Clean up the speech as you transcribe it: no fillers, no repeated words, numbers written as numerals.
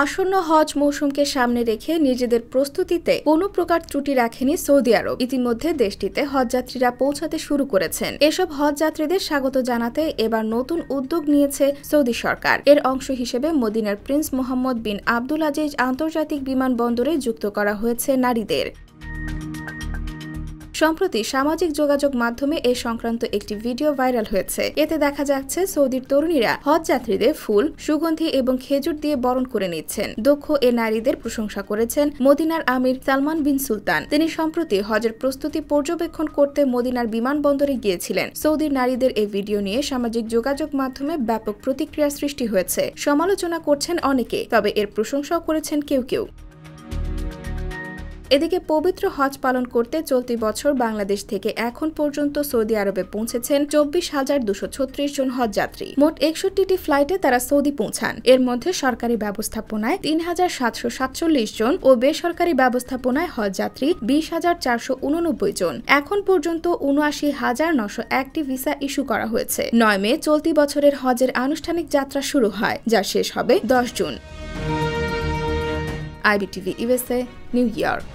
আসন্ন হজ মৌসুমকে সামনে রেখে নিজেদের প্রস্তুতিতে কোনো প্রকার ত্রুটি রাখেনি সৌদি আরব। ইতিমধ্যে দেশটিতে হজযাত্রীরা পৌঁছাতে শুরু করেছেন। এসব হজযাত্রীদের স্বাগত জানাতে এবার নতুন উদ্যোগ নিয়েছে সৌদি সরকার। এর অংশ হিসেবে মদিনার প্রিন্স মোহাম্মদ বিন আব্দুল আজিজ আন্তর্জাতিক বিমানবন্দরে যুক্ত করা হয়েছে নারীদের। সম্প্রতি সামাজিক যোগাযোগ মাধ্যমে এ সংক্রান্ত একটি ভিডিও ভাইরাল হয়েছে। এতে দেখা যাচ্ছে সৌদির তরুণীরা হজযাত্রীদের ফুল, সুগন্ধি এবং খেজুর দিয়ে বরণ করে নিচ্ছেন। দক্ষ এ নারীদের প্রশংসা করেছেন মদিনার আমির সালমান বিন সুলতান। তিনি সম্প্রতি হজের প্রস্তুতি পর্যবেক্ষণ করতে মদিনার বিমানবন্দরে গিয়েছিলেন। সৌদির নারীদের এই ভিডিও নিয়ে সামাজিক যোগাযোগ মাধ্যমে ব্যাপক প্রতিক্রিয়া সৃষ্টি হয়েছে। সমালোচনা করছেন অনেকে, তবে এর প্রশংসাও করেছেন কেউ কেউ। এদিকে পবিত্র হজ পালন করতে চলতি বছর বাংলাদেশ থেকে এখন পর্যন্ত সৌদি আরবে পৌঁছেছেন 24,236 জন হজযাত্রী। মোট 61টি ফ্লাইটে তারা সৌদি পৌঁছান। এর মধ্যে সরকারি ব্যবস্থাপনায় 3,747 জন ও বেসরকারি ব্যবস্থাপনায় হজযাত্রী 20,489 জন। এখন পর্যন্ত 79,901টি ভিসা ইস্যু করা হয়েছে। 9 মে চলতি বছরের হজের আনুষ্ঠানিক যাত্রা শুরু হয়, যা শেষ হবে 10 June. IBTV USA, new York.